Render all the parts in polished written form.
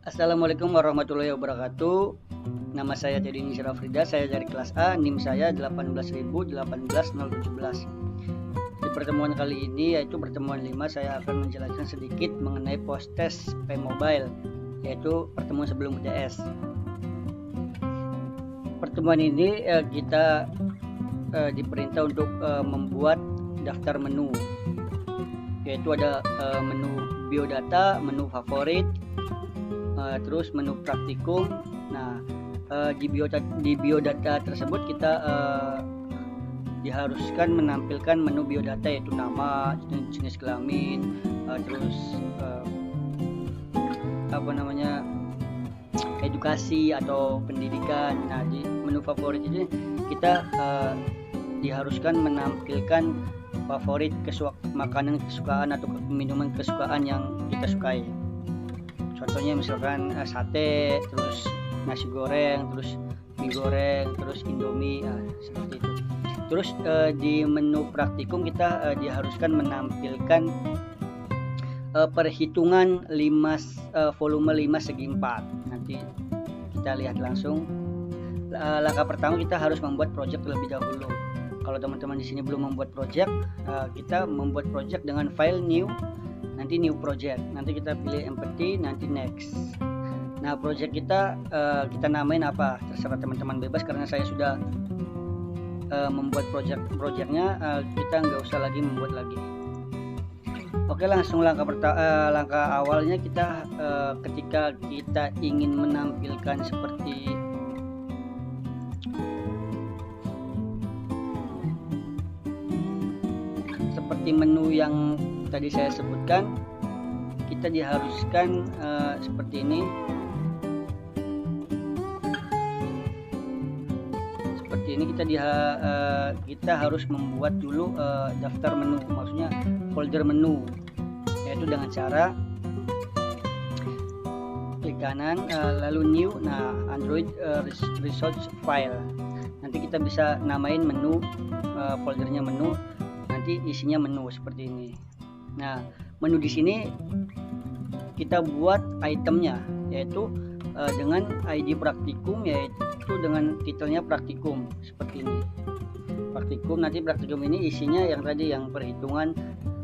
Assalamualaikum warahmatullahi wabarakatuh. Nama saya Deddy Syarafrida, saya dari kelas A, NIM saya 1818017. Di pertemuan kali ini, yaitu pertemuan 5, saya akan menjelaskan sedikit mengenai post-test P-Mobile, yaitu pertemuan sebelum UTS. Pertemuan ini kita diperintah untuk membuat daftar menu, yaitu ada menu biodata, menu favorit, terus menu praktikum. Nah, di biodata tersebut kita diharuskan menampilkan menu biodata, yaitu nama, jenis kelamin, terus edukasi atau pendidikan. Nah, di menu favorit ini kita diharuskan menampilkan favorit makanan kesukaan atau minuman kesukaan yang kita sukai. Contohnya misalkan sate, terus nasi goreng, terus mie goreng, terus indomie, seperti itu. Terus di menu praktikum kita diharuskan menampilkan perhitungan volume 5 segi 4. Nanti kita lihat langsung. Langkah pertama kita harus membuat project terlebih dahulu. Kalau teman-teman di sini belum membuat project, kita membuat project dengan file new, nanti new project, nanti kita pilih empty, nanti next. Nah, project kita namain apa, terserah teman-teman, bebas, karena saya sudah membuat projectnya, kita nggak usah lagi membuat lagi. Oke, langsung langkah awalnya kita ketika kita ingin menampilkan seperti menu yang tadi saya sebutkan, kita diharuskan seperti ini. Seperti ini kita harus membuat dulu daftar menu, maksudnya folder menu, yaitu dengan cara klik kanan, lalu new, Android resource file. Nanti kita bisa namain menu, foldernya menu, nanti isinya menu seperti ini. Nah, menu di sini kita buat itemnya, yaitu dengan ID praktikum, yaitu dengan titelnya praktikum seperti ini. Praktikum, nanti praktikum ini isinya yang tadi, yang perhitungan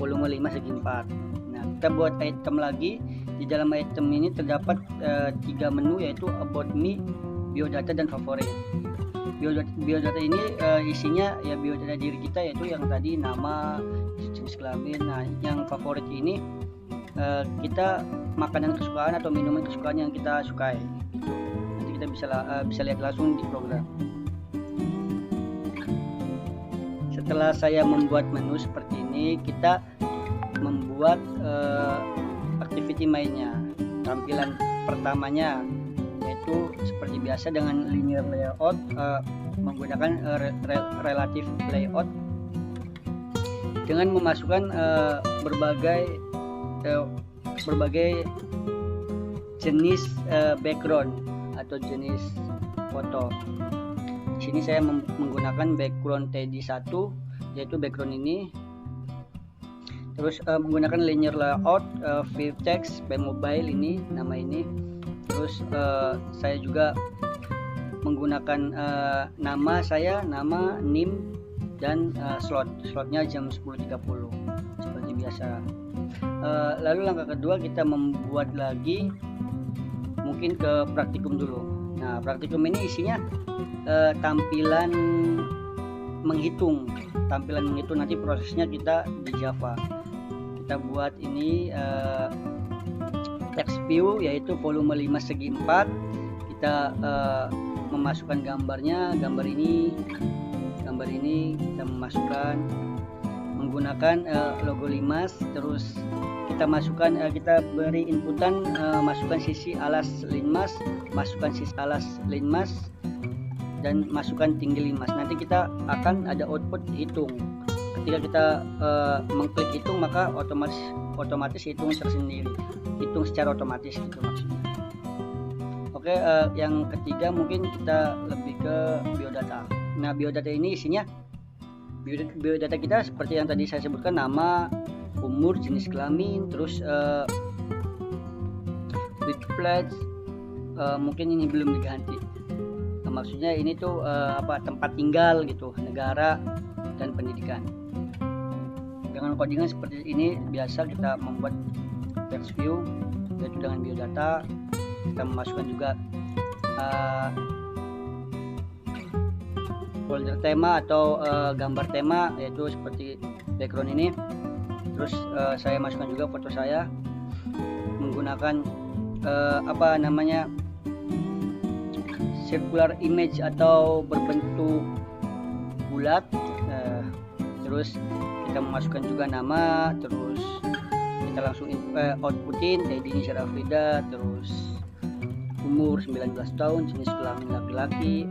volume 5 segi 4. Nah, kita buat item lagi. Di dalam item ini terdapat 3 menu, yaitu about me, biodata, dan favorit. Biodata ini isinya ya biodata diri kita, yaitu yang tadi nama, jenis kelamin. Nah, yang favorit ini kita makanan kesukaan atau minuman kesukaan yang kita sukai. Nanti kita bisa lihat langsung di program. Setelah saya membuat menu seperti ini, kita membuat activity mainnya. Tampilan pertamanya yaitu seperti biasa dengan linear layout, menggunakan relative layout dengan memasukkan berbagai jenis background atau jenis foto. Di sini saya menggunakan background TD1, yaitu background ini. Terus menggunakan linear layout, view text, P-Mobile ini, nama ini. Terus saya juga menggunakan nama saya, nama, NIM, dan slotnya jam 10.30 seperti biasa. Lalu langkah kedua kita membuat lagi, mungkin ke praktikum dulu. Nah, praktikum ini isinya tampilan menghitung nanti prosesnya kita di Java. Kita buat ini text view, yaitu volume 5 segi 4. Kita memasukkan gambarnya, gambar ini kita memasukkan menggunakan logo limas. Terus kita masukkan, kita beri inputan, masukkan sisi alas linmas, masukkan sisi alas linmas, dan masukkan tinggi linmas. Nanti kita akan ada output hitung. Ketika kita mengklik hitung, maka otomatis hitung tersendiri, hitung secara otomatis gitu maksudnya. Oke, yang ketiga mungkin kita lebih ke biodata. Nah, biodata ini isinya biodata kita seperti yang tadi saya sebutkan, nama, umur, jenis kelamin, terus big pledge, mungkin ini belum diganti. Maksudnya ini tuh tempat tinggal gitu, negara dan pendidikan. Dengan codingan seperti ini biasa kita membuat text view, yaitu dengan biodata. Kita memasukkan juga folder tema atau gambar tema, yaitu seperti background ini. Terus saya masukkan juga foto saya menggunakan circular image atau berbentuk bulat. Terus kita memasukkan juga nama, terus kita langsung outputin Dedi Syarafrida, terus umur 19 tahun, jenis kelamin laki-laki,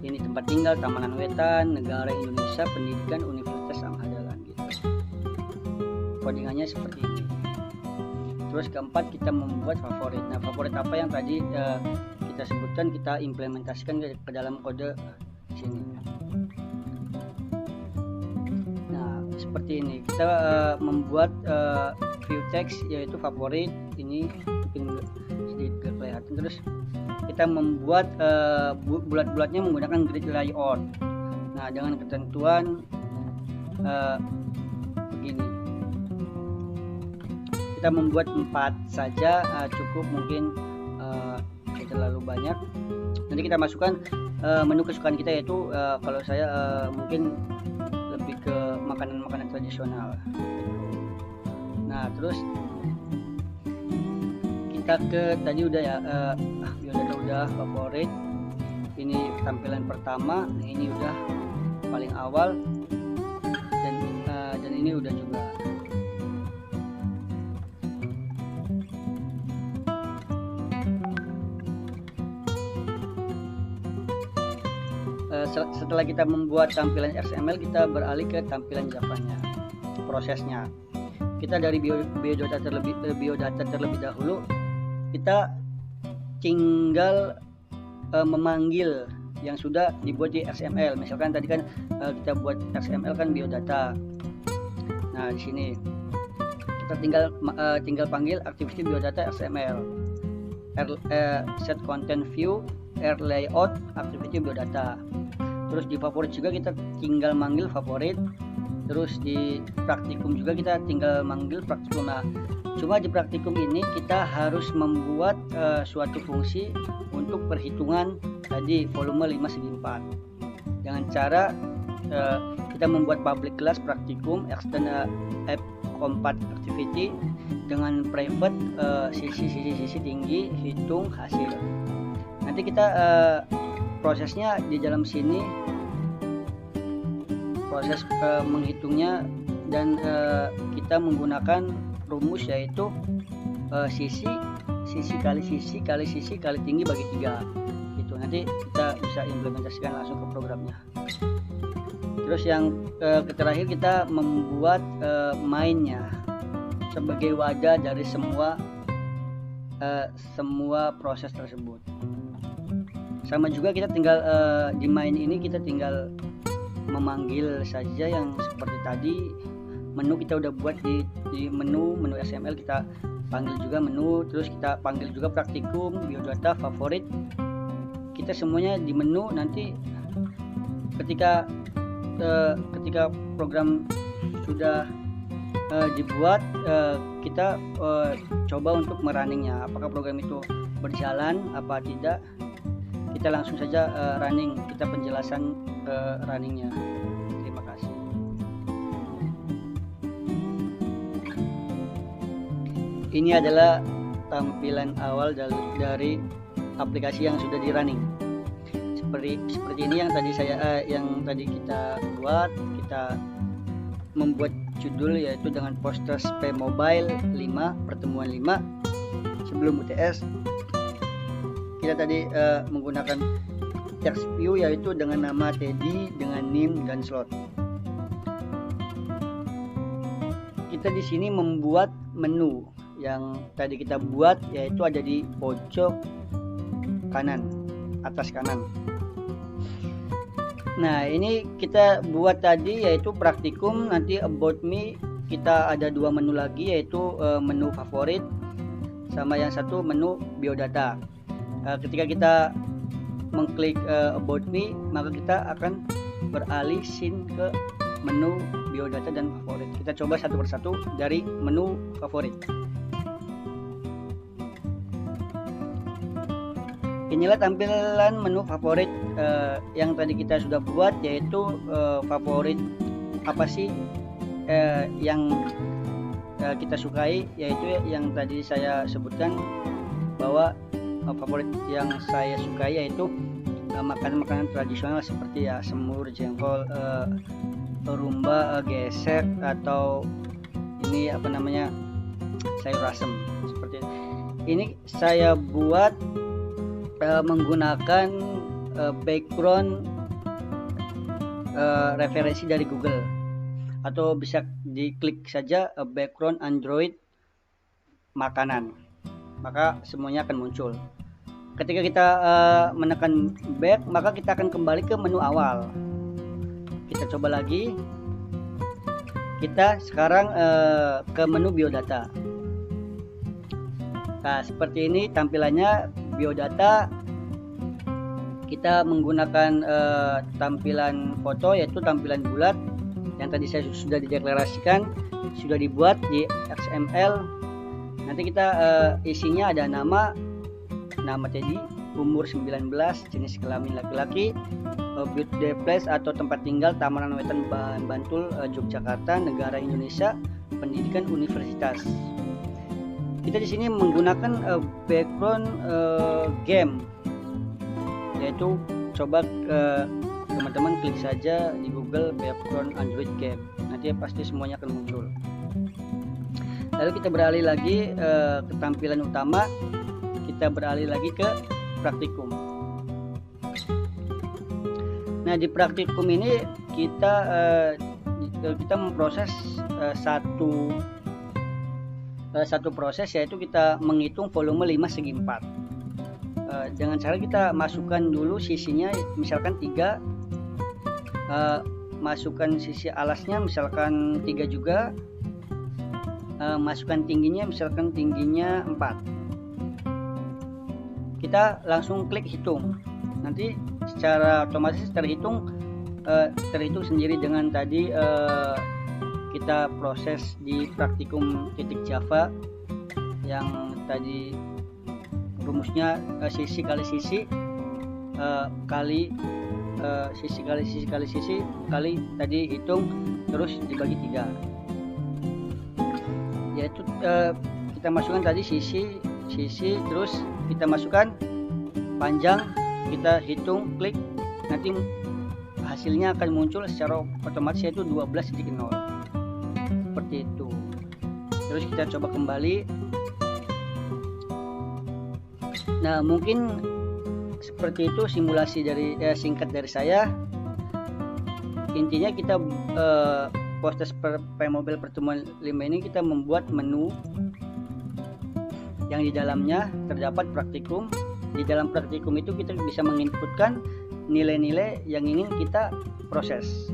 ini tempat tinggal Taman Wetan, negara Indonesia, pendidikan Universitas Anghadalan gitu. Codingannya seperti ini. Terus keempat, kita membuat favorit. Nah, favorit apa yang tadi kita sebutkan, kita implementasikan ke dalam kode sini. Nah, seperti ini. Kita membuat view text, yaitu favorit. Ini mungkin sedikit kelihatan. Terus kita membuat bulat-bulatnya menggunakan grid layout. Nah, dengan ketentuan begini. Kita membuat 4 saja, cukup, mungkin tidak terlalu banyak. Nanti kita masukkan menu kesukaan kita, yaitu kalau saya mungkin lebih ke makanan-makanan tradisional. Nah, terus kita ke tadi udah ya, biodata udah, favorit. Ini tampilan pertama, ini udah paling awal, dan ini udah juga. Setelah kita membuat tampilan XML, kita beralih ke tampilan Java-nya. Prosesnya, kita dari biodata terlebih dahulu, kita tinggal memanggil yang sudah dibuat di XML. Misalkan tadi kan kita buat XML kan biodata. Nah, di sini kita tinggal panggil activity biodata XML, set content view, layout, activity biodata. Terus di favorit juga kita tinggal manggil favorit. Terus di praktikum juga kita tinggal manggil praktikum. Nah, cuma di praktikum ini kita harus membuat suatu fungsi untuk perhitungan tadi volume 5/4 dengan cara kita membuat public class praktikum extend app compat activity dengan private sisi tinggi hitung hasil. Nanti kita prosesnya di dalam sini, proses menghitungnya, dan kita menggunakan rumus, yaitu sisi kali sisi kali sisi kali tinggi bagi 3 gitu. Nanti kita bisa implementasikan langsung ke programnya. Terus yang terakhir, kita membuat mainnya sebagai wadah dari semua proses tersebut. Sama juga kita tinggal di main ini kita tinggal memanggil saja yang seperti tadi. Menu kita udah buat di menu XML, kita panggil juga menu. Terus kita panggil juga praktikum, biodata, favorit. Kita semuanya di menu. Nanti ketika program sudah dibuat, kita coba untuk merunningnya, apakah program itu berjalan apa tidak. Kita langsung saja running, kita penjelasan runningnya. Terima kasih. Ini adalah tampilan awal dari aplikasi yang sudah di running. Seperti ini yang tadi kita buat. Kita membuat judul, yaitu dengan poster P Mobile 5 pertemuan 5 sebelum UTS. Kita tadi menggunakan text view, yaitu dengan nama Teddy, dengan name dan slot. Kita di sini membuat menu yang tadi kita buat, yaitu ada di pojok kanan, atas kanan. Nah, ini kita buat tadi, yaitu praktikum. Nanti about me kita ada 2 menu lagi, yaitu menu favorit. sama yang satu menu biodata. Ketika kita mengklik about me, maka kita akan beralih scene ke menu biodata dan favorit. Kita coba satu persatu dari menu favorit. Inilah tampilan menu favorit yang tadi kita sudah buat, yaitu favorit apa sih yang kita sukai, yaitu yang tadi saya sebutkan bahwa favorit yang saya sukai yaitu makanan-makanan tradisional seperti ya semur, jengkol, rumba, gesek, atau ini apa namanya, sayur asem seperti itu. Ini saya buat menggunakan background referensi dari Google, atau bisa diklik saja background Android makanan, maka semuanya akan muncul. Ketika kita menekan back, maka kita akan kembali ke menu awal. Kita coba lagi. Kita sekarang ke menu biodata. Nah, seperti ini tampilannya biodata. Kita menggunakan tampilan foto, yaitu tampilan bulat yang tadi saya sudah dideklarasikan, sudah dibuat di XML. Nanti kita isinya ada nama Teddy, umur 19, jenis kelamin laki-laki, birthday place atau tempat tinggal Tamanan Wetan Bantul, Yogyakarta, negara Indonesia, pendidikan universitas. Kita di sini menggunakan background game, yaitu coba teman-teman klik saja di Google background Android game, nanti pasti semuanya akan muncul. Lalu kita beralih lagi ke tampilan utama. Kita beralih lagi ke praktikum. Nah, di praktikum ini kita memproses satu proses, yaitu kita menghitung volume 5 segi 4 dengan cara kita masukkan dulu sisinya, misalkan 3, masukkan sisi alasnya misalkan 3 juga, masukkan tingginya misalkan tingginya 4. Kita langsung klik hitung, nanti secara otomatis terhitung sendiri dengan tadi kita proses di praktikum .java yang tadi rumusnya sisi kali sisi kali sisi kali sisi kali sisi kali tadi hitung terus dibagi 3, yaitu kita masukkan tadi sisi terus kita masukkan panjang, kita hitung, klik, nanti hasilnya akan muncul secara otomatis, yaitu 12.0 seperti itu. Terus kita coba kembali. Nah, mungkin seperti itu simulasi dari singkat dari saya. Intinya kita proses Playmobil pertemuan 5 ini kita membuat menu yang di dalamnya terdapat praktikum. Di dalam praktikum itu kita bisa menginputkan nilai-nilai yang ingin kita proses.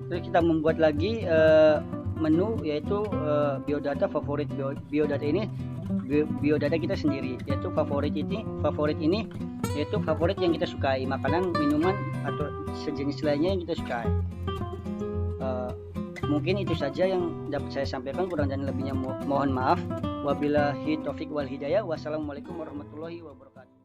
Terus kita membuat lagi menu, yaitu biodata favorit. Biodata ini biodata kita sendiri, yaitu favorit ini yaitu favorit yang kita sukai, makanan, minuman, atau sejenis lainnya yang kita sukai. Mungkin itu saja yang dapat saya sampaikan, kurang dan lebihnya mohon maaf. Wabillahi taufik wal hidayah. Wassalamualaikum warahmatullahi wabarakatuh.